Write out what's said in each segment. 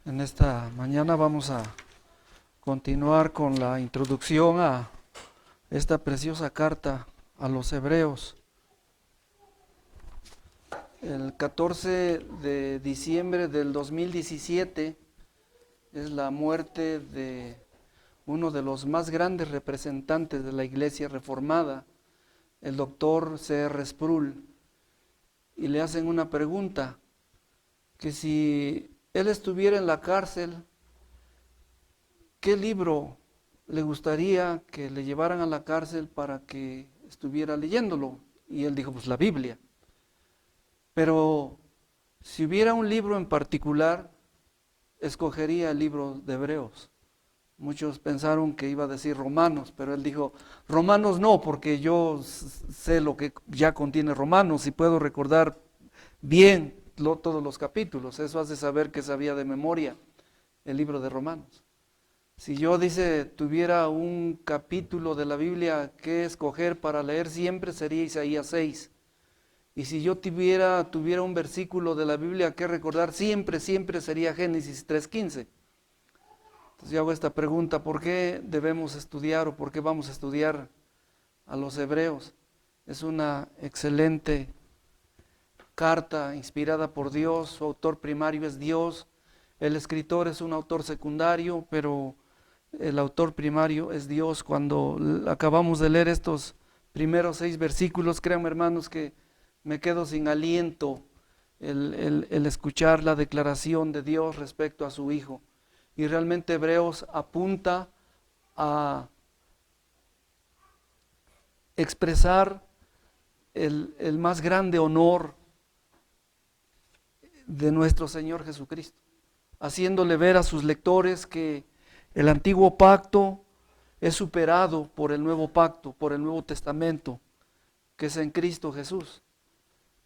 En esta mañana vamos a continuar con la introducción a esta preciosa carta a los hebreos. El 14 de diciembre del 2017 es la muerte de uno de los más grandes representantes de la Iglesia Reformada, el doctor C.R. Sproul, y le hacen una pregunta, que si él estuviera en la cárcel, ¿qué libro le gustaría que le llevaran a la cárcel para que estuviera leyéndolo? Y él dijo, pues la Biblia. Pero si hubiera un libro en particular, escogería el libro de Hebreos. Muchos pensaron que iba a decir Romanos, pero él dijo, Romanos no, porque yo sé lo que ya contiene Romanos y puedo recordar bien todos los capítulos. Eso hace saber que sabía de memoria el libro de Romanos. Si yo, tuviera un capítulo de la Biblia que escoger para leer siempre, sería Isaías 6. Y si yo tuviera un versículo de la Biblia que recordar siempre, sería Génesis 3:15. Entonces yo hago esta pregunta, ¿por qué debemos estudiar o por qué vamos a estudiar a los hebreos? Es una excelente carta inspirada por Dios, su autor primario es Dios, el escritor es un autor secundario, pero el autor primario es Dios. Cuando acabamos de leer estos primeros 6 versículos, créanme hermanos que me quedo sin aliento el escuchar la declaración de Dios respecto a su Hijo. Y realmente Hebreos apunta a expresar el más grande honor de nuestro Señor Jesucristo, haciéndole ver a sus lectores que el antiguo pacto es superado por el nuevo pacto, por el Nuevo Testamento, que es en Cristo Jesús.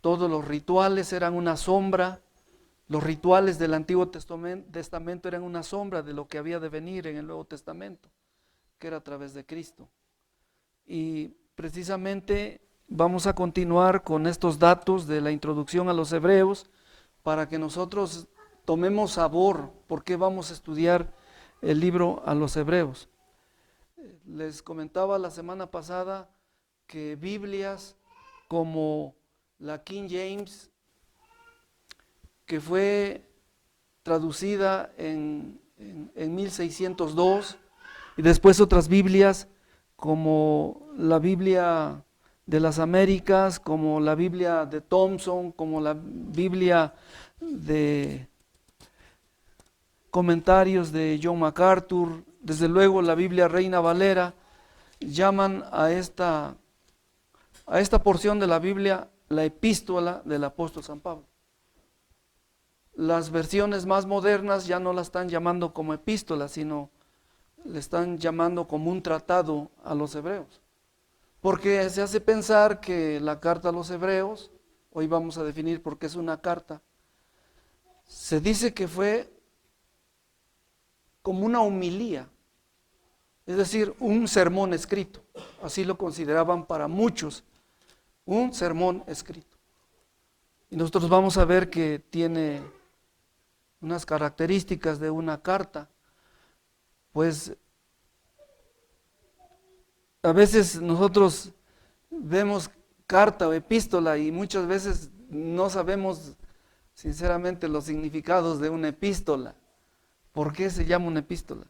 Todos los rituales eran una sombra, los rituales del Antiguo Testamento eran una sombra de lo que había de venir en el Nuevo Testamento, que era a través de Cristo. Y precisamente vamos a continuar con estos datos de la introducción a los hebreos para que nosotros tomemos sabor por qué vamos a estudiar el libro a los hebreos. Les comentaba la semana pasada que Biblias como la King James, que fue traducida en 1602, y después otras Biblias como la Biblia de las Américas, como la Biblia de Thompson, como la Biblia de comentarios de John MacArthur, desde luego la Biblia Reina Valera, llaman a esta porción de la Biblia la epístola del apóstol San Pablo. Las versiones más modernas ya no la están llamando como epístola, sino le están llamando como un tratado a los hebreos. Porque se hace pensar que la carta a los hebreos, hoy vamos a definir por qué es una carta, se dice que fue como una homilía, es decir, un sermón escrito. Así lo consideraban para muchos, un sermón escrito. Y nosotros vamos a ver que tiene unas características de una carta, pues a veces nosotros vemos carta o epístola y muchas veces no sabemos sinceramente los significados de una epístola. ¿Por qué se llama una epístola?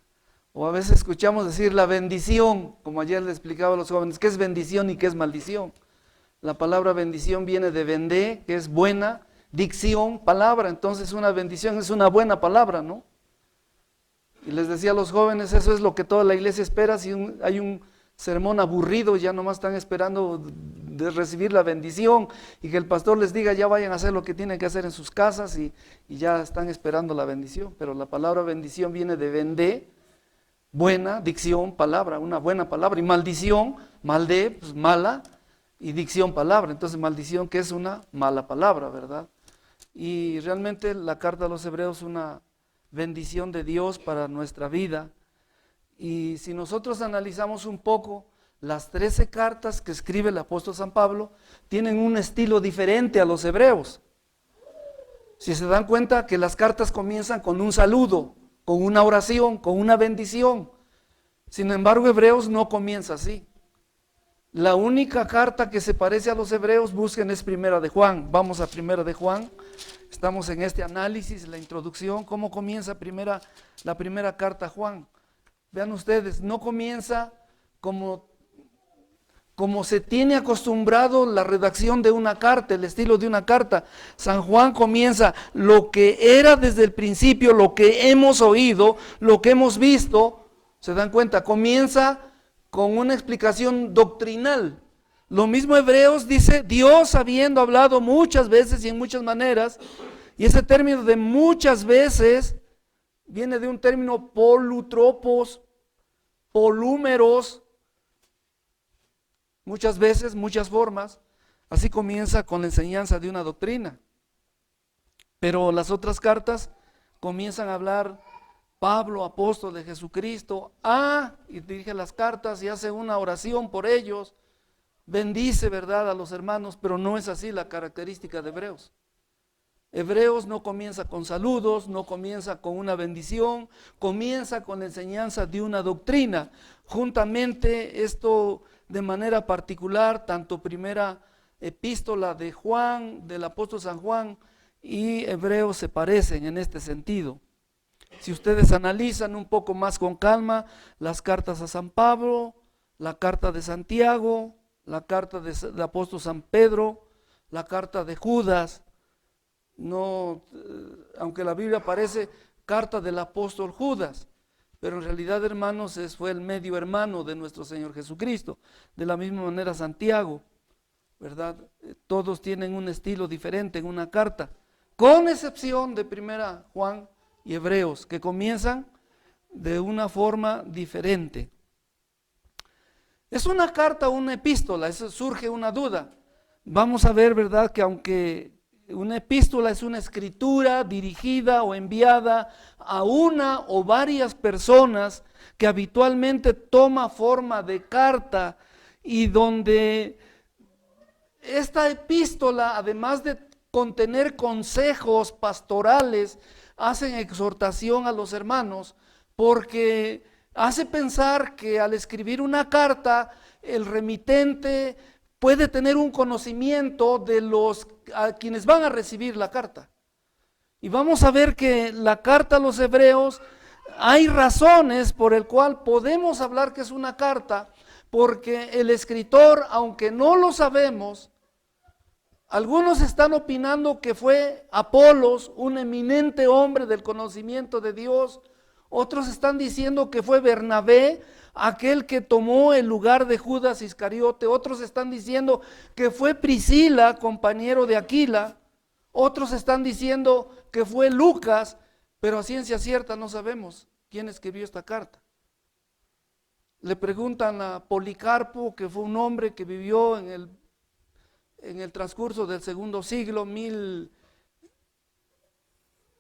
O a veces escuchamos decir la bendición, como ayer le explicaba a los jóvenes, ¿qué es bendición y qué es maldición? La palabra bendición viene de bendé, que es buena, dicción, palabra. Entonces una bendición es una buena palabra, ¿no? Y les decía a los jóvenes, eso es lo que toda la iglesia espera. Si hay un sermón aburrido, ya nomás están esperando de recibir la bendición y que el pastor les diga ya vayan a hacer lo que tienen que hacer en sus casas y ya están esperando la bendición. Pero la palabra bendición viene de bendé, buena, dicción, palabra, una buena palabra, y maldición, maldé, pues mala, y dicción, palabra. Entonces maldición, que es una mala palabra, ¿verdad? Y realmente la carta a los hebreos es una bendición de Dios para nuestra vida. Y si nosotros analizamos un poco, las 13 cartas que escribe el apóstol San Pablo tienen un estilo diferente a los hebreos. Si se dan cuenta que las cartas comienzan con un saludo, con una oración, con una bendición. Sin embargo, Hebreos no comienza así. La única carta que se parece a los Hebreos, busquen, es Primera de Juan. Vamos a Primera de Juan. Estamos en este análisis, la introducción, cómo comienza la primera carta a Juan. Vean ustedes, no comienza como se tiene acostumbrado la redacción de una carta, el estilo de una carta. San Juan comienza lo que era desde el principio, lo que hemos oído, lo que hemos visto. ¿Se dan cuenta? Comienza con una explicación doctrinal. Lo mismo Hebreos dice, Dios habiendo hablado muchas veces y en muchas maneras, y ese término de muchas veces viene de un término polutropos, polúmeros, muchas veces, muchas formas. Así comienza con la enseñanza de una doctrina. Pero las otras cartas comienzan a hablar Pablo, apóstol de Jesucristo, y dirige las cartas y hace una oración por ellos, bendice, ¿verdad?, a los hermanos, pero no es así la característica de Hebreos. Hebreos no comienza con saludos, no comienza con una bendición, comienza con la enseñanza de una doctrina. Juntamente esto de manera particular, tanto primera epístola de Juan, del apóstol San Juan, y Hebreos se parecen en este sentido. Si ustedes analizan un poco más con calma las cartas a San Pablo, la carta de Santiago, la carta del apóstol San Pedro, la carta de Judas, aunque la Biblia parece carta del apóstol Judas, pero en realidad, hermanos, fue el medio hermano de nuestro Señor Jesucristo. De la misma manera Santiago, ¿verdad? Todos tienen un estilo diferente en una carta, con excepción de Primera Juan y Hebreos, que comienzan de una forma diferente. ¿Es una carta o una epístola? Eso surge una duda. Vamos a ver, ¿verdad?, que aunque una epístola es una escritura dirigida o enviada a una o varias personas, que habitualmente toma forma de carta, y donde esta epístola, además de contener consejos pastorales, hacen exhortación a los hermanos, porque hace pensar que al escribir una carta, el remitente puede tener un conocimiento de a quienes van a recibir la carta. Y vamos a ver que la carta a los Hebreos, hay razones por el cual podemos hablar que es una carta, porque el escritor, aunque no lo sabemos, algunos están opinando que fue Apolos, un eminente hombre del conocimiento de Dios. Otros están diciendo que fue Bernabé, aquel que tomó el lugar de Judas Iscariote. Otros están diciendo que fue Priscila, compañero de Aquila. Otros están diciendo que fue Lucas, pero a ciencia cierta no sabemos quién escribió esta carta. Le preguntan a Policarpo, que fue un hombre que vivió en el transcurso del segundo siglo,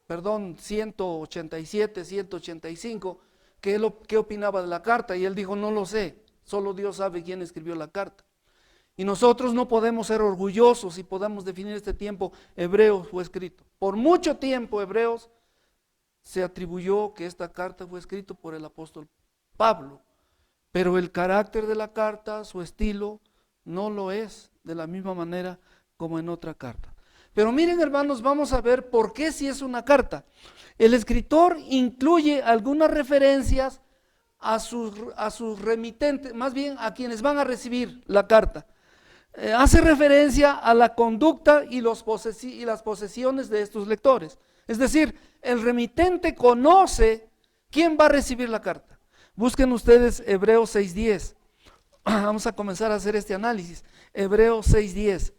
187, 185, ¿qué opinaba de la carta? Y él dijo, no lo sé, solo Dios sabe quién escribió la carta. Y nosotros no podemos ser orgullosos y podamos definir este tiempo, Hebreos fue escrito. Por mucho tiempo Hebreos se atribuyó que esta carta fue escrita por el apóstol Pablo, pero el carácter de la carta, su estilo, no lo es de la misma manera como en otra carta. Pero miren, hermanos, vamos a ver por qué si es una carta. El escritor incluye algunas referencias a sus remitentes, más bien a quienes van a recibir la carta. Hace referencia a la conducta y las posesiones de estos lectores. Es decir, el remitente conoce quién va a recibir la carta. Busquen ustedes Hebreos 6:10. Vamos a comenzar a hacer este análisis. Hebreos 6:10.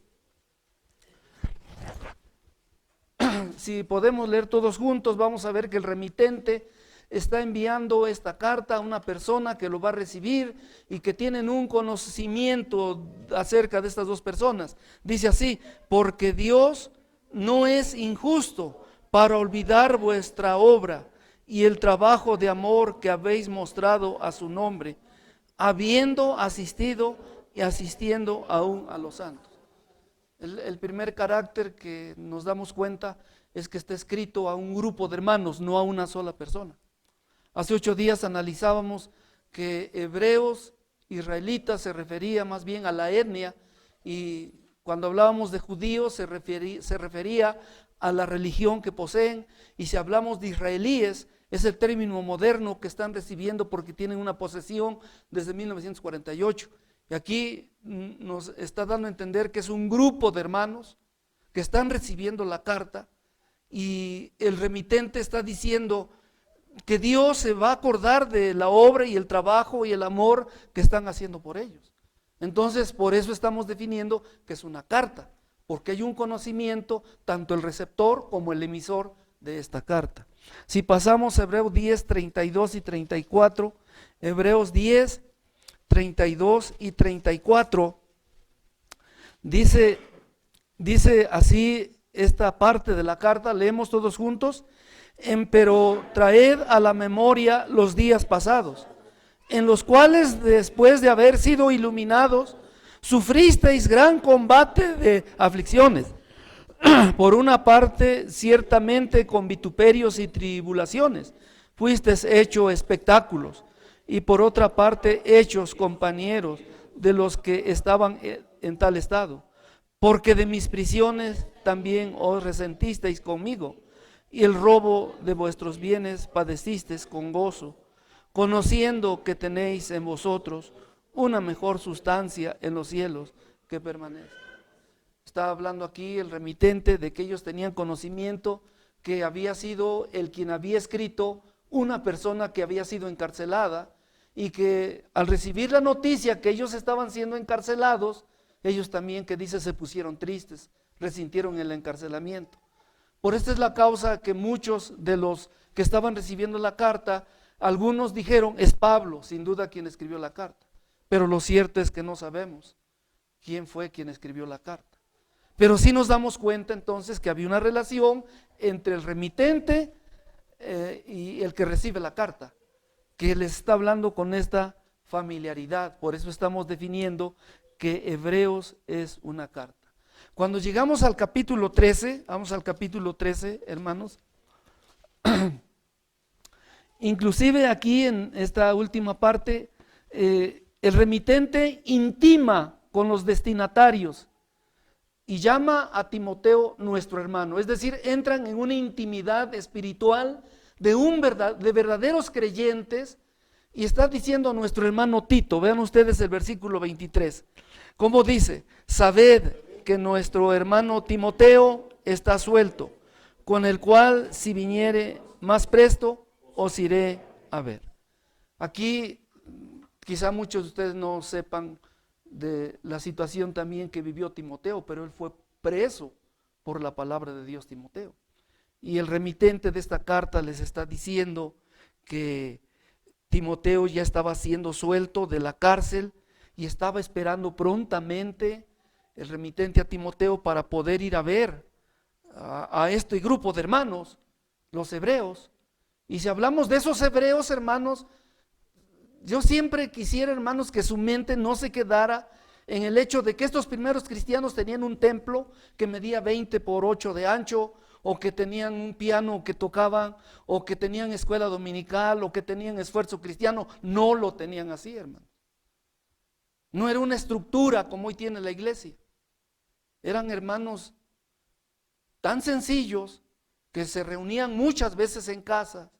Si podemos leer todos juntos, vamos a ver que el remitente está enviando esta carta a una persona que lo va a recibir y que tienen un conocimiento acerca de estas dos personas. Dice así: porque Dios no es injusto para olvidar vuestra obra y el trabajo de amor que habéis mostrado a su nombre, habiendo asistido y asistiendo aún a los santos. El primer carácter que nos damos cuenta es que está escrito a un grupo de hermanos, no a una sola persona. Hace 8 días analizábamos que hebreos, israelitas, se refería más bien a la etnia, y cuando hablábamos de judíos se refería a la religión que poseen, y si hablamos de israelíes, es el término moderno que están recibiendo porque tienen una posesión desde 1948. Y aquí nos está dando a entender que es un grupo de hermanos que están recibiendo la carta, y el remitente está diciendo que Dios se va a acordar de la obra y el trabajo y el amor que están haciendo por ellos. Entonces, por eso estamos definiendo que es una carta, porque hay un conocimiento, tanto el receptor como el emisor de esta carta. Si pasamos a Hebreos 10, 32 y 34, Hebreos 10, 32 y 34, dice así esta parte de la carta, leemos todos juntos. Pero traed a la memoria los días pasados, en los cuales después de haber sido iluminados, sufristeis gran combate de aflicciones. Por una parte, ciertamente con vituperios y tribulaciones, fuisteis hechos espectáculos, y por otra parte, hechos compañeros de los que estaban en tal estado, porque de mis prisiones también os resentisteis conmigo, y el robo de vuestros bienes padecisteis con gozo, conociendo que tenéis en vosotros una mejor sustancia en los cielos que permanece. Está hablando aquí el remitente de que ellos tenían conocimiento que había sido el quien había escrito una persona que había sido encarcelada, y que al recibir la noticia que ellos estaban siendo encarcelados, ellos también, que dice, se pusieron tristes, resintieron el encarcelamiento. Por esta es la causa que muchos de los que estaban recibiendo la carta, algunos dijeron, es Pablo, sin duda, quien escribió la carta. Pero lo cierto es que no sabemos quién fue quien escribió la carta. Pero sí nos damos cuenta entonces que había una relación entre el remitente y el que recibe la carta, que les está hablando con esta familiaridad. Por eso estamos definiendo que Hebreos es una carta. Cuando llegamos al capítulo 13, vamos al capítulo 13, hermanos. Inclusive aquí en esta última parte, el remitente intima con los destinatarios y llama a Timoteo nuestro hermano. Es decir, entran en una intimidad espiritual de verdaderos creyentes, y está diciendo a nuestro hermano Tito. Vean ustedes el versículo 23. ¿Cómo dice? Sabed que nuestro hermano Timoteo está suelto, con el cual si viniere más presto os iré a ver. Aquí quizá muchos de ustedes no sepan de la situación también que vivió Timoteo, pero él fue preso por la palabra de Dios, Timoteo. Y el remitente de esta carta les está diciendo que Timoteo ya estaba siendo suelto de la cárcel y estaba esperando prontamente el remitente a Timoteo para poder ir a ver a este grupo de hermanos, los hebreos. Y si hablamos de esos hebreos, hermanos, yo siempre quisiera, hermanos, que su mente no se quedara en el hecho de que estos primeros cristianos tenían un templo que medía 20 por 8 de ancho, o que tenían un piano que tocaban, o que tenían escuela dominical, o que tenían esfuerzo cristiano. No lo tenían así, hermanos. No era una estructura como hoy tiene la iglesia. Eran hermanos tan sencillos que se reunían muchas veces en casa.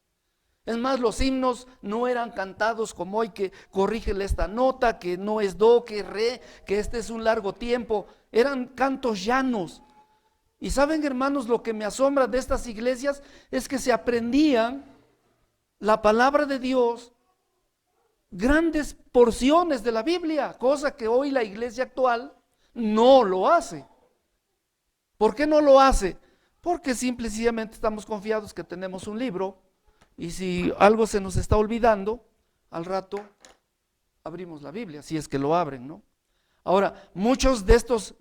Es más, los himnos no eran cantados como hoy, que corrígele esta nota, que no es do, que es re, que este es un largo tiempo. Eran cantos llanos. Y saben, hermanos, lo que me asombra de estas iglesias es que se aprendían la palabra de Dios, grandes porciones de la Biblia, cosa que hoy la iglesia actual no lo hace. ¿Por qué no lo hace? Porque simple y sencillamente estamos confiados que tenemos un libro, y si algo se nos está olvidando, al rato abrimos la Biblia, si es que lo abren, ¿no? Ahora, muchos de estas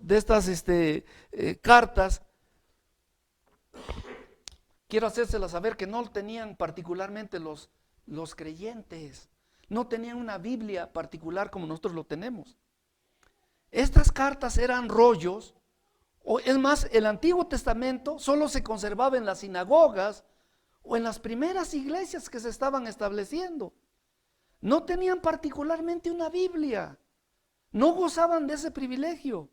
cartas, quiero hacérselas saber que no tenían particularmente los creyentes, no tenían una Biblia particular como nosotros lo tenemos. Estas cartas eran rollos O es más, el Antiguo Testamento solo se conservaba en las sinagogas o en las primeras iglesias que se estaban estableciendo. No tenían particularmente una Biblia, no gozaban de ese privilegio.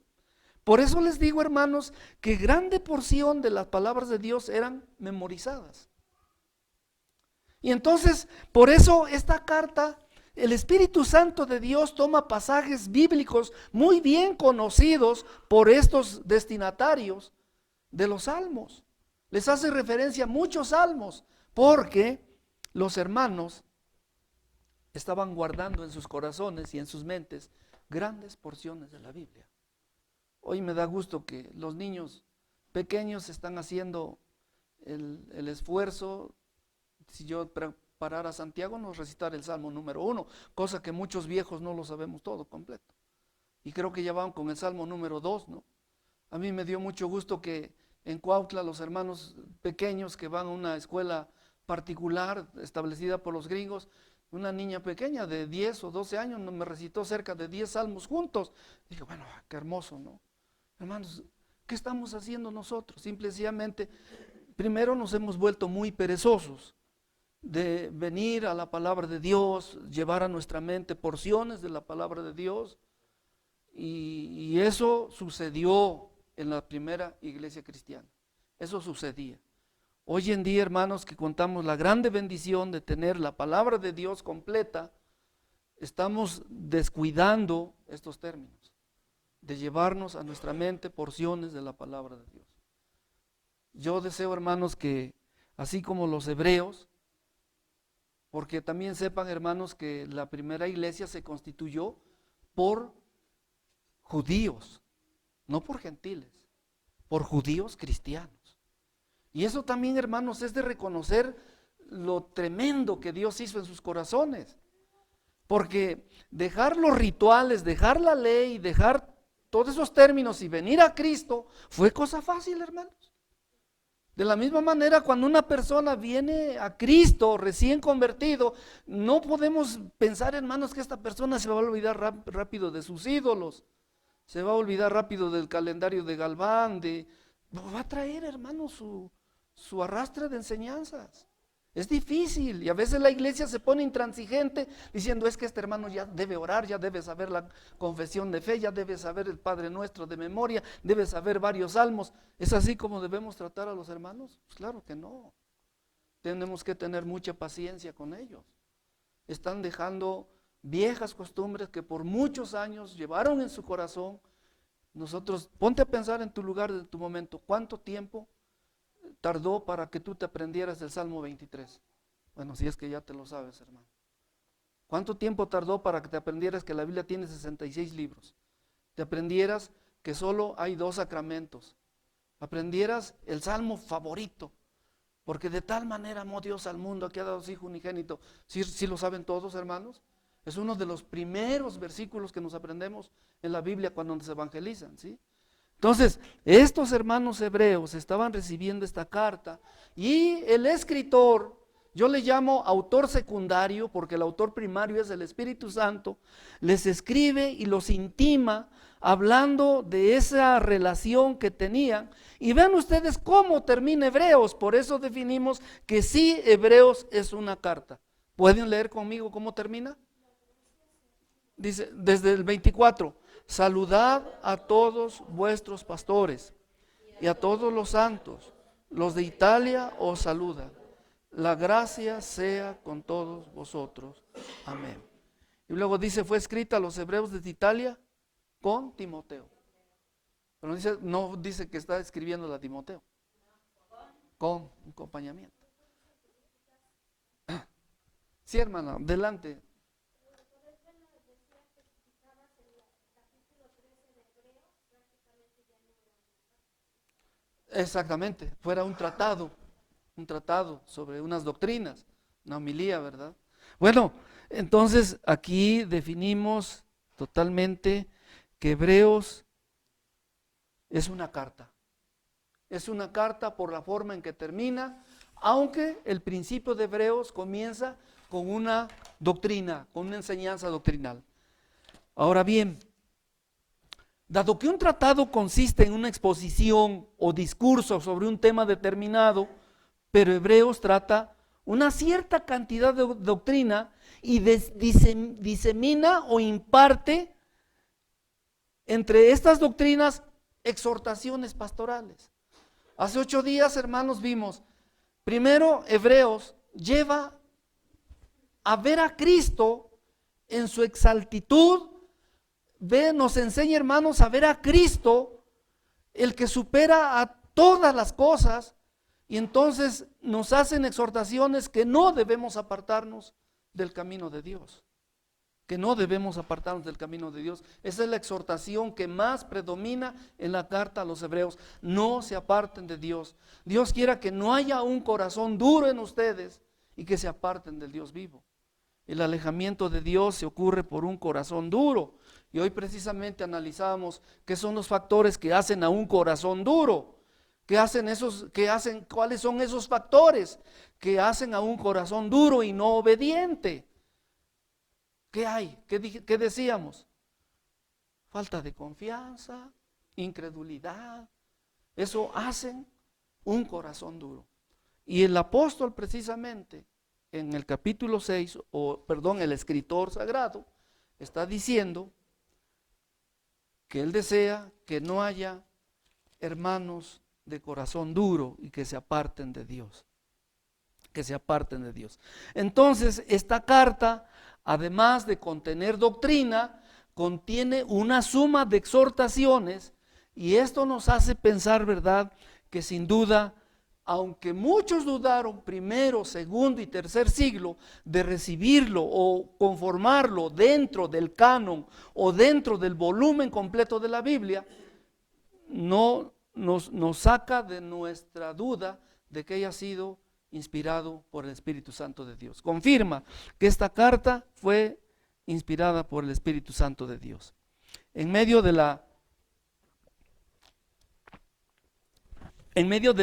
Por eso les digo, hermanos, que grande porción de las palabras de Dios eran memorizadas. Y entonces, por eso esta carta, el Espíritu Santo de Dios toma pasajes bíblicos muy bien conocidos por estos destinatarios de los salmos. Les hace referencia a muchos salmos, porque los hermanos estaban guardando en sus corazones y en sus mentes grandes porciones de la Biblia. Hoy me da gusto que los niños pequeños están haciendo el esfuerzo. Si yo preparara a Santiago, nos recitar el Salmo número 1, cosa que muchos viejos no lo sabemos todo completo. Y creo que ya van con el Salmo número 2, ¿no? A mí me dio mucho gusto que en Cuautla los hermanos pequeños que van a una escuela particular establecida por los gringos, una niña pequeña de 10 o 12 años me recitó cerca de 10 salmos juntos. Dije, bueno, qué hermoso, ¿no? Hermanos, ¿qué estamos haciendo nosotros? Simplemente, primero nos hemos vuelto muy perezosos de venir a la palabra de Dios, llevar a nuestra mente porciones de la palabra de Dios, y eso sucedió en la primera iglesia cristiana. Eso sucedía. Hoy en día, hermanos, que contamos la grande bendición de tener la palabra de Dios completa, estamos descuidando estos términos, de llevarnos a nuestra mente porciones de la palabra de Dios. Yo deseo, hermanos, que así como los hebreos, porque también sepan, hermanos, que la primera iglesia se constituyó por judíos, no por gentiles, por judíos cristianos. Y eso también, hermanos, es de reconocer lo tremendo que Dios hizo en sus corazones. Porque dejar los rituales, dejar la ley, dejar todos esos términos y venir a Cristo fue cosa fácil, hermanos. De la misma manera, cuando una persona viene a Cristo recién convertido, no podemos pensar, hermanos, que esta persona se va a olvidar rápido de sus ídolos, se va a olvidar rápido del calendario de Galván, va a traer, hermanos, su arrastre de enseñanzas. Es difícil, y a veces la iglesia se pone intransigente diciendo, es que este hermano ya debe orar, ya debe saber la confesión de fe, ya debe saber el Padre Nuestro de memoria, debe saber varios salmos. ¿Es así como debemos tratar a los hermanos? Pues claro que no. Tenemos que tener mucha paciencia con ellos. Están dejando viejas costumbres que por muchos años llevaron en su corazón. Nosotros, ponte a pensar en tu lugar, de tu momento, ¿cuánto tiempo tardó para que tú te aprendieras el Salmo 23? Bueno, si es que ya te lo sabes, hermano. ¿Cuánto tiempo tardó para que te aprendieras que la Biblia tiene 66 libros? Te aprendieras que solo hay 2 sacramentos. Aprendieras el Salmo favorito. Porque de tal manera amó Dios al mundo que ha dado a su Hijo unigénito. ¿Sí lo saben todos, hermanos? Es uno de los primeros versículos que nos aprendemos en la Biblia cuando nos evangelizan, ¿sí? Entonces, estos hermanos hebreos estaban recibiendo esta carta y el escritor, yo le llamo autor secundario porque el autor primario es el Espíritu Santo, les escribe y los intima hablando de esa relación que tenían. Y vean ustedes cómo termina Hebreos, por eso definimos que sí, Hebreos es una carta. ¿Pueden leer conmigo cómo termina? Dice, desde el 24, saludad a todos vuestros pastores y a todos los santos. Los de Italia os saludan. La gracia sea con todos vosotros. Amén. Y luego dice, fue escrita a los hebreos de Italia con Timoteo. Pero no dice que está escribiendo a Timoteo. Con acompañamiento. Sí, hermana, adelante. Exactamente, fuera un tratado sobre unas doctrinas, una homilía, ¿verdad? Bueno, entonces aquí definimos totalmente que Hebreos es una carta. Es una carta por la forma en que termina, aunque el principio de Hebreos comienza con una doctrina, con una enseñanza doctrinal. Ahora bien, Dado que un tratado consiste en una exposición o discurso sobre un tema determinado, pero Hebreos trata una cierta cantidad de doctrina y disemina o imparte entre estas doctrinas exhortaciones pastorales. Hace 8 días, hermanos, vimos, primero Hebreos lleva a ver a Cristo en su exaltitud. Nos enseña, hermanos, a ver a Cristo, el que supera a todas las cosas, y entonces nos hacen exhortaciones que no debemos apartarnos del camino de Dios. Que no debemos apartarnos del camino de Dios. Esa es la exhortación que más predomina en la carta a los hebreos. No se aparten de Dios. Dios quiera que no haya un corazón duro en ustedes y que se aparten del Dios vivo. El alejamiento de Dios se ocurre por un corazón duro. Y hoy precisamente analizábamos qué son los factores que hacen a un corazón duro. ¿Cuáles son esos factores que hacen a un corazón duro y no obediente? ¿Qué hay? ¿Qué decíamos? Falta de confianza, incredulidad. Eso hacen un corazón duro. Y el apóstol precisamente en el capítulo 6, el escritor sagrado está diciendo que él desea que no haya hermanos de corazón duro y que se aparten de Dios. Que se aparten de Dios. Entonces, esta carta, además de contener doctrina, contiene una suma de exhortaciones, y esto nos hace pensar, ¿verdad?, que sin duda, aunque muchos dudaron primero, segundo y tercer siglo de recibirlo o conformarlo dentro del canon o dentro del volumen completo de la Biblia, no nos saca de nuestra duda de que haya sido inspirado por el Espíritu Santo de Dios. Confirma que esta carta fue inspirada por el Espíritu Santo de Dios. En medio de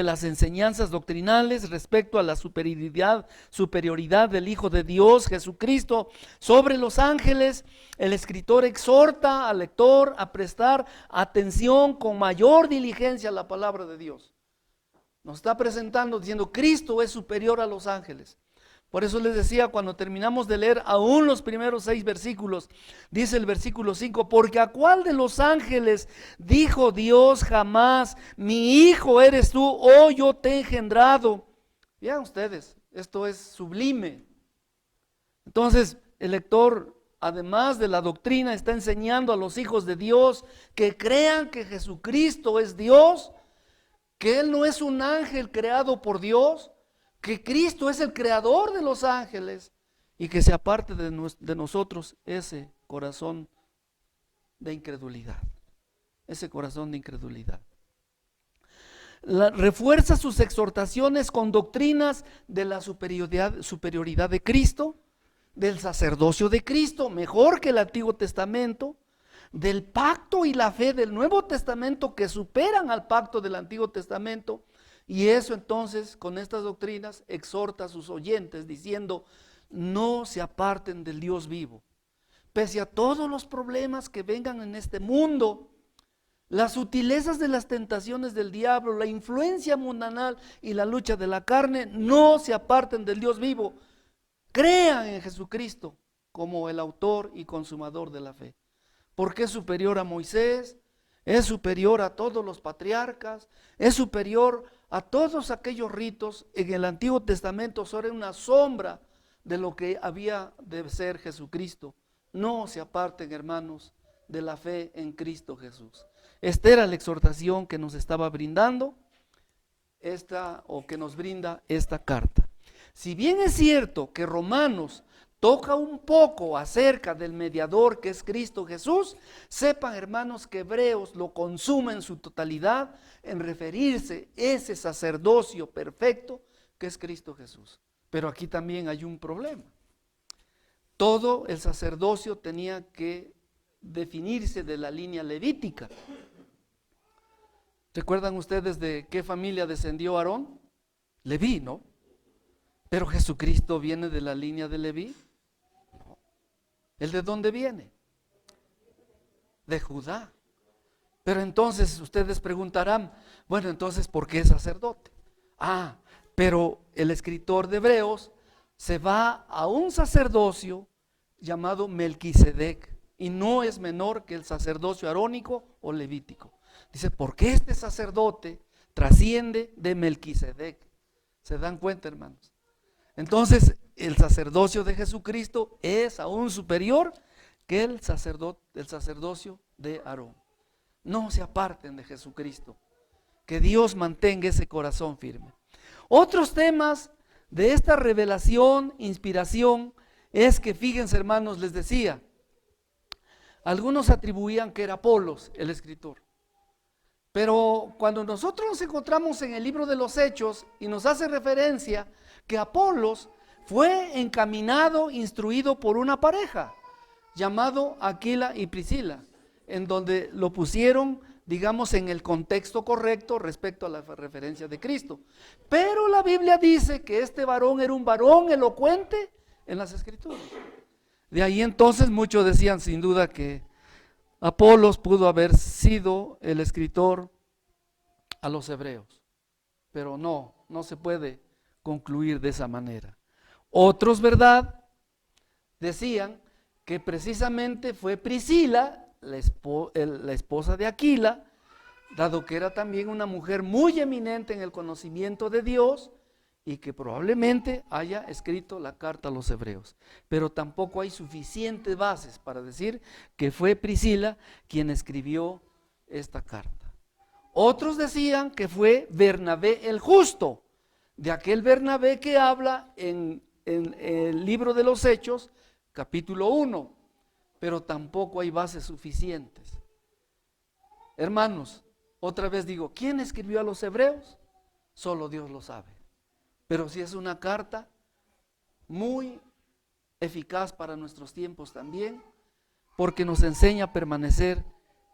las enseñanzas doctrinales respecto a la superioridad del Hijo de Dios, Jesucristo, sobre los ángeles, el escritor exhorta al lector a prestar atención con mayor diligencia a la palabra de Dios. Nos está presentando diciendo, Cristo es superior a los ángeles. Por eso les decía, cuando terminamos de leer aún los primeros 6 versículos, dice el versículo 5, porque a cuál de los ángeles dijo Dios jamás, mi hijo eres tú, oh yo te he engendrado. Vean ustedes, esto es sublime. Entonces, el lector, además de la doctrina, está enseñando a los hijos de Dios que crean que Jesucristo es Dios, que Él no es un ángel creado por Dios, que Cristo es el creador de los ángeles y que se aparte de nosotros ese corazón de incredulidad. Ese corazón de incredulidad. Refuerza sus exhortaciones con doctrinas de la superioridad de Cristo, del sacerdocio de Cristo, mejor que el Antiguo Testamento, del pacto y la fe del Nuevo Testamento que superan al pacto del Antiguo Testamento. Y eso entonces, con estas doctrinas, exhorta a sus oyentes diciendo, no se aparten del Dios vivo. Pese a todos los problemas que vengan en este mundo, las sutilezas de las tentaciones del diablo, la influencia mundanal y la lucha de la carne, no se aparten del Dios vivo. Crean en Jesucristo como el autor y consumador de la fe. Porque es superior a Moisés, es superior a todos los patriarcas, es superior a todos aquellos ritos. En el Antiguo Testamento sobre una sombra de lo que había de ser Jesucristo. No se aparten, hermanos, de la fe en Cristo Jesús. Esta era la exhortación que nos estaba brindando que nos brinda esta carta. Si bien es cierto que Romanos toca un poco acerca del mediador que es Cristo Jesús, sepan, hermanos, que Hebreos lo consume en su totalidad en referirse a ese sacerdocio perfecto que es Cristo Jesús. Pero aquí también hay un problema. Todo el sacerdocio tenía que definirse de la línea levítica. ¿Recuerdan ustedes de qué familia descendió Aarón? Leví, ¿no? Pero Jesucristo viene de la línea de Leví. ¿El de dónde viene? De Judá. Pero entonces ustedes preguntarán, bueno, entonces, ¿por qué sacerdote? Pero el escritor de Hebreos se va a un sacerdocio llamado Melquisedec, y no es menor que el sacerdocio arónico o levítico. Dice, ¿por qué este sacerdote trasciende de Melquisedec? ¿Se dan cuenta, hermanos? Entonces, el sacerdocio de Jesucristo es aún superior que el sacerdocio de Aarón. No se aparten de Jesucristo. Que Dios mantenga ese corazón firme. Otros temas de esta revelación, inspiración, es que, fíjense, hermanos, les decía, algunos atribuían que era Apolos el escritor. Pero cuando nosotros nos encontramos en el libro de los Hechos y nos hace referencia que Apolos fue encaminado, instruido por una pareja llamado Aquila y Priscila, en donde lo pusieron, digamos, en el contexto correcto respecto a la referencia de Cristo. Pero la Biblia dice que este varón era un varón elocuente en las Escrituras. De ahí entonces muchos decían sin duda que Apolos pudo haber sido el escritor a los hebreos, pero no se puede concluir de esa manera. Otros, ¿verdad?, decían que precisamente fue Priscila, la esposa de Aquila, dado que era también una mujer muy eminente en el conocimiento de Dios, y que probablemente haya escrito la carta a los hebreos. Pero tampoco hay suficientes bases para decir que fue Priscila quien escribió esta carta. Otros decían que fue Bernabé el justo, de aquel Bernabé que habla en el libro de los Hechos, capítulo 1, pero tampoco hay bases suficientes. Hermanos, otra vez digo, ¿quién escribió a los hebreos? Solo Dios lo sabe. Pero sí es una carta muy eficaz para nuestros tiempos también, porque nos enseña a permanecer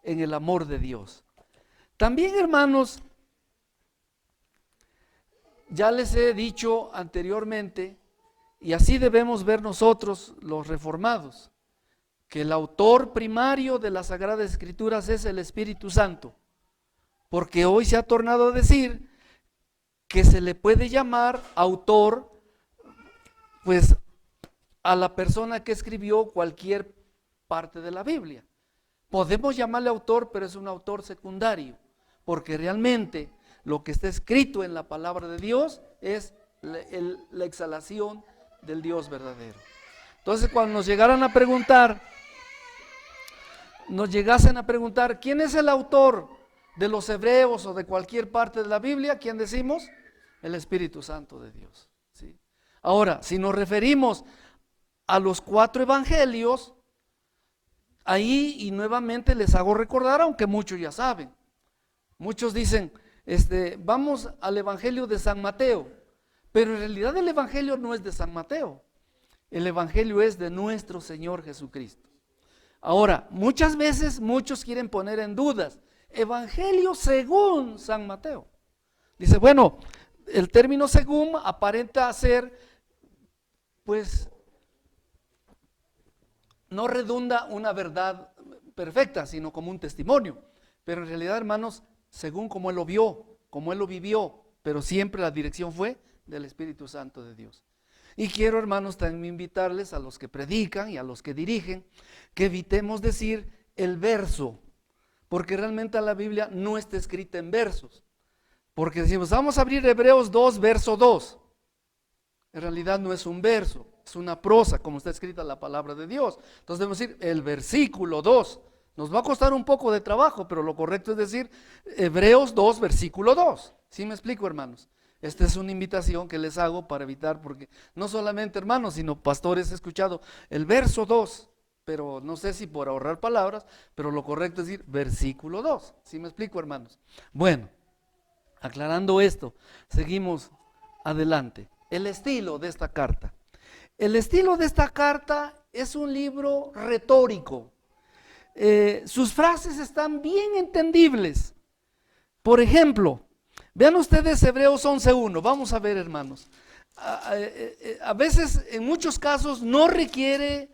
en el amor de Dios. También, hermanos, ya les he dicho anteriormente, y así debemos ver nosotros los reformados, que el autor primario de las Sagradas Escrituras es el Espíritu Santo, porque hoy se ha tornado a decir que se le puede llamar autor, pues, a la persona que escribió cualquier parte de la Biblia. Podemos llamarle autor, pero es un autor secundario, porque realmente lo que está escrito en la palabra de Dios es la exhalación del Dios verdadero. Entonces, cuando nos llegasen a preguntar quién es el autor de los hebreos o de cualquier parte de la Biblia, ¿quién decimos? El Espíritu Santo de Dios, ¿sí? Ahora, si nos referimos a los 4 evangelios, ahí, y nuevamente les hago recordar, aunque muchos ya saben, muchos dicen, vamos al evangelio de San Mateo, pero en realidad el evangelio no es de San Mateo, el evangelio es de nuestro Señor Jesucristo. Ahora, muchas veces muchos quieren poner en dudas, evangelio según San Mateo. Dice, bueno, el término según aparenta ser, pues, no redunda una verdad perfecta, sino como un testimonio. Pero en realidad, hermanos, según como él lo vio, como él lo vivió, pero siempre la dirección fue del Espíritu Santo de Dios. Y quiero, hermanos, también invitarles a los que predican y a los que dirigen, que evitemos decir el verso, porque realmente la Biblia no está escrita en versos. Porque decimos, vamos a abrir Hebreos 2, verso 2. En realidad no es un verso, es una prosa, como está escrita la palabra de Dios. Entonces debemos decir el versículo 2. Nos va a costar un poco de trabajo, pero lo correcto es decir Hebreos 2, versículo 2. ¿Sí me explico, hermanos? Esta es una invitación que les hago para evitar, porque no solamente hermanos, sino pastores he escuchado el verso 2, pero no sé si por ahorrar palabras, pero lo correcto es decir versículo 2. ¿Sí me explico, hermanos? Bueno, aclarando esto, seguimos adelante. El estilo de esta carta. El estilo de esta carta es un libro retórico. Sus frases están bien entendibles. Por ejemplo, vean ustedes Hebreos 11:1. Vamos a ver, hermanos. A veces, en muchos casos, no requiere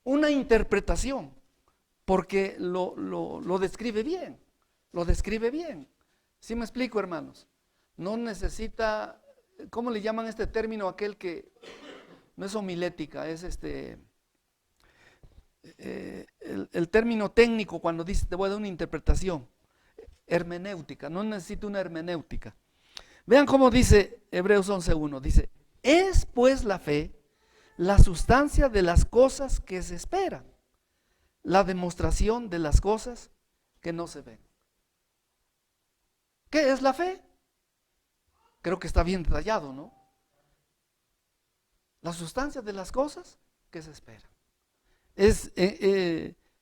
una interpretación. porque lo describe bien, lo describe bien. ¿Sí me explico, hermanos? No necesita, ¿cómo le llaman este término aquel que no es homilética, es el término técnico cuando dice te voy a dar una interpretación? Hermenéutica, no necesita una hermenéutica. Vean cómo dice Hebreos 11:1, dice, es pues la fe la sustancia de las cosas que se esperan, la demostración de las cosas que no se ven. ¿Qué es la fe? Creo que está bien detallado, ¿no? La sustancia de las cosas que se esperan.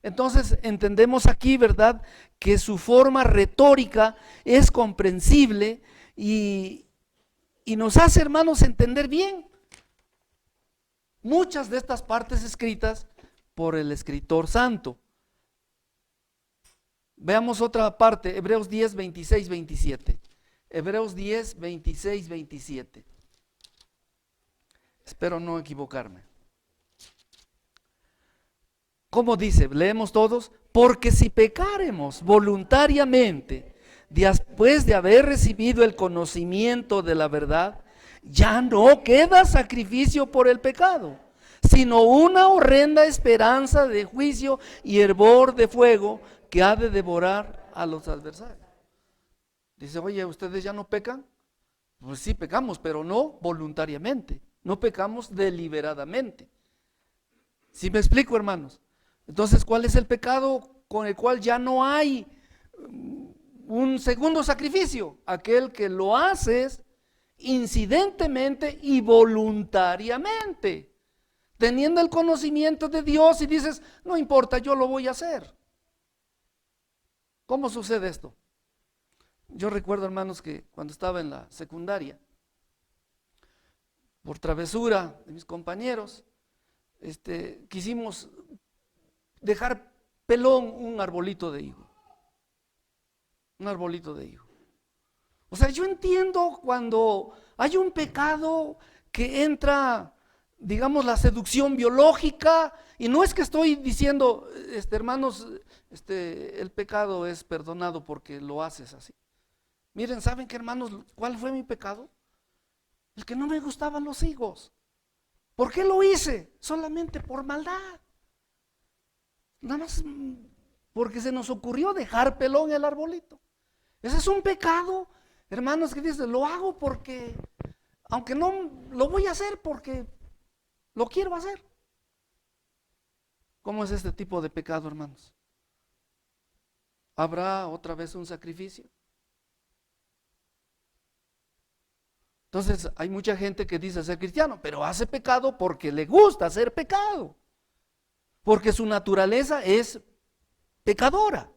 Entonces entendemos aquí, ¿verdad?, que su forma retórica es comprensible y nos hace, hermanos, entender bien muchas de estas partes escritas por el escritor santo. Veamos otra parte, Hebreos 10, 26, 27. Hebreos 10, 26, 27. Espero no equivocarme. ¿Cómo dice? Leemos todos. Porque si pecáremos voluntariamente, después de haber recibido el conocimiento de la verdad, ya no queda sacrificio por el pecado, sino una horrenda esperanza de juicio y hervor de fuego que ha de devorar a los adversarios. Dice, oye, ¿ustedes ya no pecan? Pues sí pecamos, pero no voluntariamente, no pecamos deliberadamente. ¿Sí me explico, hermanos? Entonces, ¿cuál es el pecado con el cual ya no hay un segundo sacrificio? Aquel que lo haces incidentemente y voluntariamente, teniendo el conocimiento de Dios y dices, no importa, yo lo voy a hacer. ¿Cómo sucede esto? Yo recuerdo, hermanos, que cuando estaba en la secundaria, por travesura de mis compañeros, quisimos dejar pelón un arbolito de higo. Un arbolito de higo. O sea, yo entiendo cuando hay un pecado que entra, digamos, la seducción biológica, y no es que estoy diciendo, hermanos, el pecado es perdonado porque lo haces así. Miren, ¿saben qué, hermanos? ¿Cuál fue mi pecado? El que no me gustaban los higos. ¿Por qué lo hice? Solamente por maldad. Nada más porque se nos ocurrió dejar pelón el arbolito. Ese es un pecado, hermanos, que dicen, lo hago porque, aunque no lo voy a hacer porque lo quiero hacer. ¿Cómo es este tipo de pecado, hermanos? ¿Habrá otra vez un sacrificio? Entonces hay mucha gente que dice ser cristiano, pero hace pecado porque le gusta hacer pecado, porque su naturaleza es pecadora.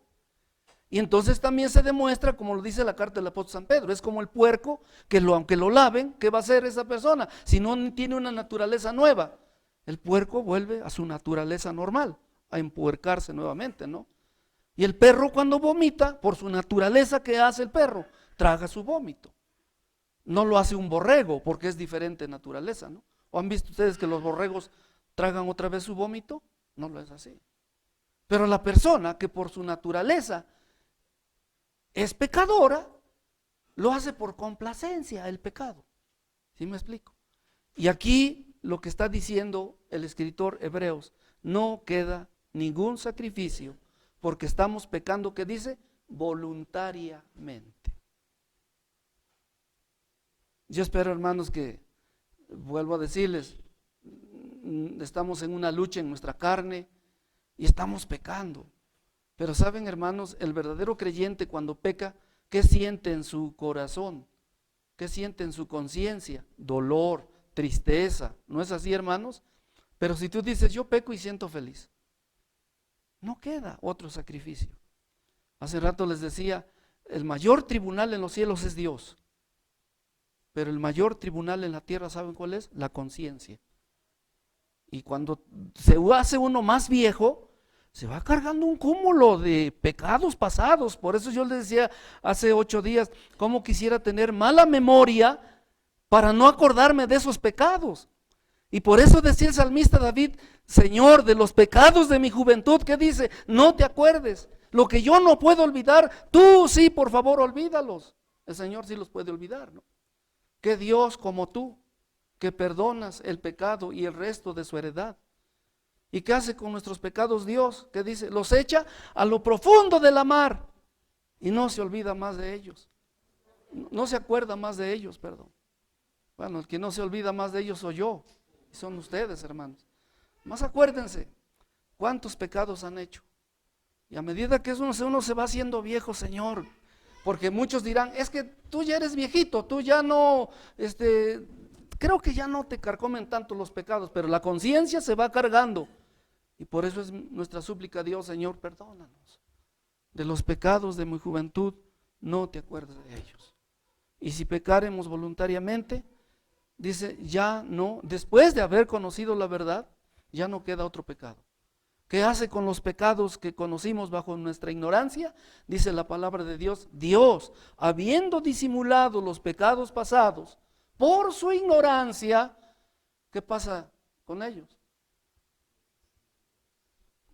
Y entonces también se demuestra, como lo dice la carta del apóstol San Pedro, es como el puerco que aunque lo laven, ¿qué va a hacer esa persona? Si no tiene una naturaleza nueva, el puerco vuelve a su naturaleza normal, a empuercarse nuevamente, ¿no? Y el perro cuando vomita, por su naturaleza, ¿qué hace el perro? Traga su vómito. No lo hace un borrego, porque es diferente naturaleza, ¿no? ¿O han visto ustedes que los borregos tragan otra vez su vómito? No lo es así. Pero la persona que por su naturaleza es pecadora, lo hace por complacencia el pecado. ¿Sí me explico? Y aquí lo que está diciendo el escritor Hebreos, no queda ningún sacrificio porque estamos pecando, ¿qué dice? Voluntariamente. Yo espero, hermanos, que, vuelvo a decirles, estamos en una lucha en nuestra carne y estamos pecando. Pero saben, hermanos, el verdadero creyente cuando peca, ¿qué siente en su corazón? ¿Qué siente en su conciencia? Dolor, tristeza. ¿No es así, hermanos? Pero si tú dices, yo peco y siento feliz, no queda otro sacrificio. Hace rato les decía, el mayor tribunal en los cielos es Dios. Pero el mayor tribunal en la tierra, ¿saben cuál es? La conciencia. Y cuando se hace uno más viejo, se va cargando un cúmulo de pecados pasados. Por eso yo les decía hace 8 días, cómo quisiera tener mala memoria para no acordarme de esos pecados. Y por eso decía el salmista David, Señor, de los pecados de mi juventud, ¿qué dice? No te acuerdes. Lo que yo no puedo olvidar, tú sí, por favor, olvídalos. El Señor sí los puede olvidar, ¿no? Que Dios como tú, que perdonas el pecado y el resto de su heredad. ¿Y qué hace con nuestros pecados Dios? ¿Qué dice? Los echa a lo profundo de la mar y no se olvida más de ellos. No se acuerda más de ellos, perdón. Bueno, el que no se olvida más de ellos soy yo. Y son ustedes, hermanos. Más acuérdense, ¿cuántos pecados han hecho? Y a medida que uno se va haciendo viejo, Señor, porque muchos dirán, es que tú ya eres viejito, tú ya no, creo que ya no te carcomen tanto los pecados, pero la conciencia se va cargando. Y por eso es nuestra súplica a Dios, Señor, perdónanos. De los pecados de mi juventud, no te acuerdes de ellos. Y si pecaremos voluntariamente, dice, ya no, después de haber conocido la verdad, ya no queda otro pecado. ¿Qué hace con los pecados que conocimos bajo nuestra ignorancia? Dice la palabra de Dios, Dios, habiendo disimulado los pecados pasados por su ignorancia, ¿qué pasa con ellos?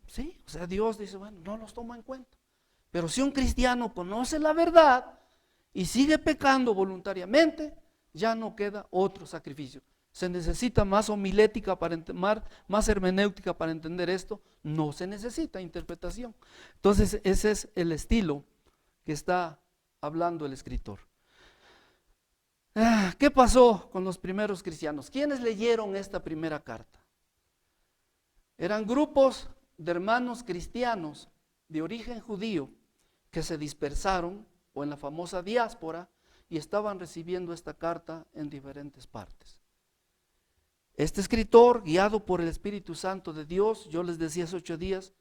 Sí, o sea, Dios dice, bueno, no los toma en cuenta. Pero si un cristiano conoce la verdad y sigue pecando voluntariamente, ya no queda otro sacrificio. ¿Se necesita más homilética para más hermenéutica para entender esto? No se necesita interpretación. Entonces ese es el estilo que está hablando el escritor. ¿Qué pasó con los primeros cristianos? ¿Quiénes leyeron esta primera carta? Eran grupos de hermanos cristianos de origen judío que se dispersaron o en la famosa diáspora y estaban recibiendo esta carta en diferentes partes. Este escritor, guiado por el Espíritu Santo de Dios, yo les decía hace 8 días,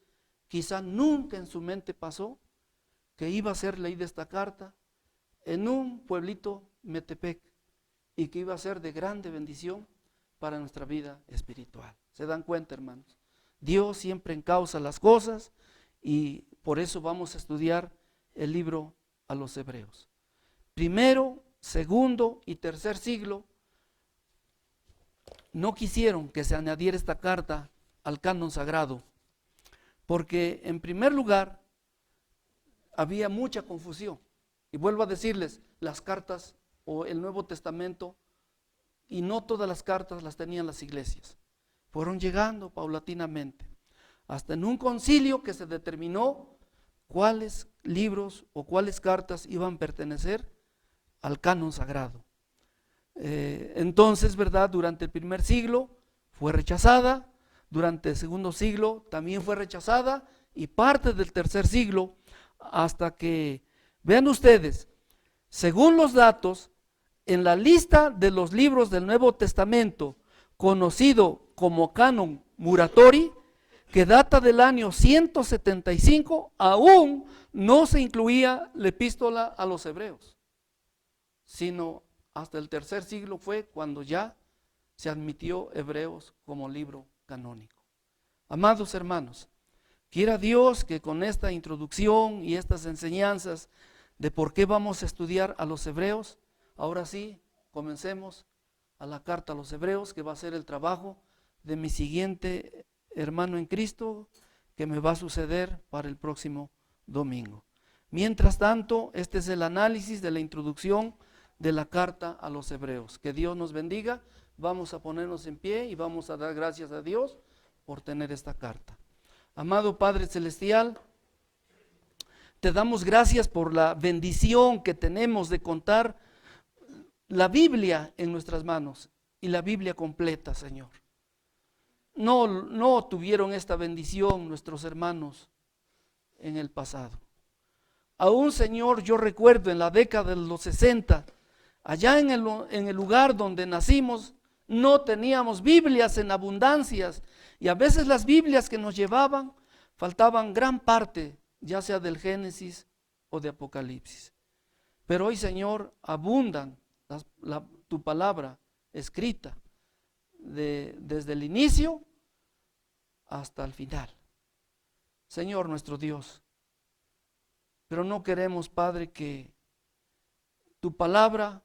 quizá nunca en su mente pasó que iba a ser leída esta carta en un pueblito Metepec y que iba a ser de grande bendición para nuestra vida espiritual. ¿Se dan cuenta, hermanos? Dios siempre encausa las cosas y por eso vamos a estudiar el libro a los Hebreos. Primero, segundo y tercer siglo no quisieron que se añadiera esta carta al canon sagrado, porque en primer lugar había mucha confusión. Y vuelvo a decirles, las cartas o el Nuevo Testamento, y no todas las cartas las tenían las iglesias, fueron llegando paulatinamente, hasta en un concilio que se determinó cuáles libros o cuáles cartas iban a pertenecer al canon sagrado. Entonces, ¿verdad? Durante el primer siglo fue rechazada, durante el segundo siglo también fue rechazada y parte del tercer siglo hasta que, vean ustedes, según los datos, en la lista de los libros del Nuevo Testamento, conocido como canon Muratori, que data del año 175, aún no se incluía la epístola a los hebreos, sino hasta el tercer siglo fue cuando ya se admitió Hebreos como libro canónico. Amados hermanos, quiera Dios que con esta introducción y estas enseñanzas de por qué vamos a estudiar a los hebreos, ahora sí, comencemos a la carta a los hebreos, que va a ser el trabajo de mi siguiente hermano en Cristo, que me va a suceder para el próximo domingo. Mientras tanto, este es el análisis de la introducción de la carta a los hebreos. Que Dios nos bendiga. Vamos a ponernos en pie y vamos a dar gracias a Dios por tener esta carta. Amado Padre Celestial, te damos gracias por la bendición que tenemos de contar la Biblia en nuestras manos y la Biblia completa, Señor. No tuvieron esta bendición nuestros hermanos en el pasado. Aún, Señor, yo recuerdo en la década de los 60, allá en el lugar donde nacimos, no teníamos Biblias en abundancias y a veces las Biblias que nos llevaban faltaban gran parte, ya sea del Génesis o de Apocalipsis. Pero hoy, Señor, abundan tu palabra escrita desde el inicio hasta el final. Señor nuestro Dios, pero no queremos, Padre, que tu palabra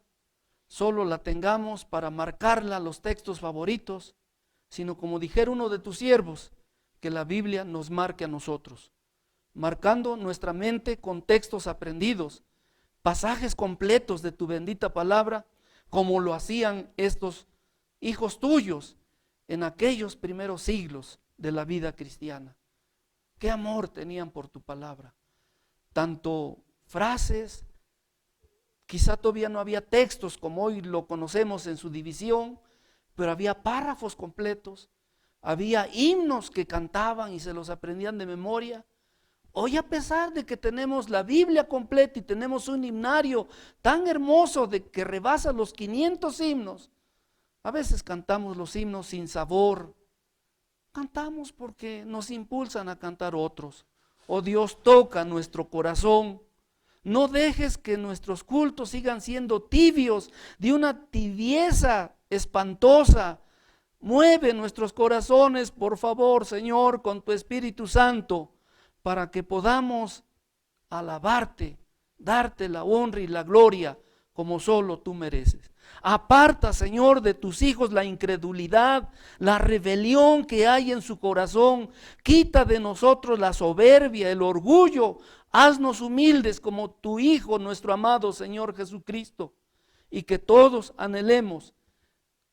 solo la tengamos para marcarla los textos favoritos sino como dijera uno de tus siervos, que la Biblia nos marque a nosotros, marcando nuestra mente con textos aprendidos, pasajes completos de tu bendita palabra, como lo hacían estos hijos tuyos en aquellos primeros siglos de la vida cristiana. Qué amor tenían por tu palabra. Tanto frases, quizá todavía no había textos como hoy lo conocemos en su división, pero había párrafos completos, había himnos que cantaban y se los aprendían de memoria. Hoy, a pesar de que tenemos la Biblia completa y tenemos un himnario tan hermoso de que rebasa los 500 himnos, a veces cantamos los himnos sin sabor. Cantamos porque nos impulsan a cantar otros. Oh Dios, toca nuestro corazón. No dejes que nuestros cultos sigan siendo tibios, de una tibieza espantosa. Mueve nuestros corazones, por favor, Señor, con tu Espíritu Santo, para que podamos alabarte, darte la honra y la gloria como solo tú mereces. Aparta, Señor, de tus hijos la incredulidad, la rebelión que hay en su corazón. Quita de nosotros la soberbia, el orgullo. Haznos humildes como tu Hijo, nuestro amado Señor Jesucristo. Y que todos anhelemos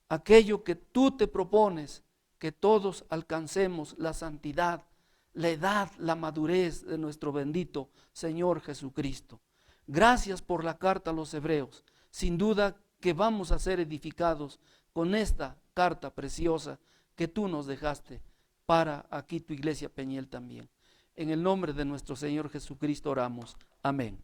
aquello que tú te propones, que todos alcancemos la santidad, la edad, la madurez de nuestro bendito Señor Jesucristo. Gracias por la carta a los Hebreos. Sin duda que vamos a ser edificados con esta carta preciosa que tú nos dejaste para aquí tu iglesia Peñiel también. En el nombre de nuestro Señor Jesucristo oramos. Amén.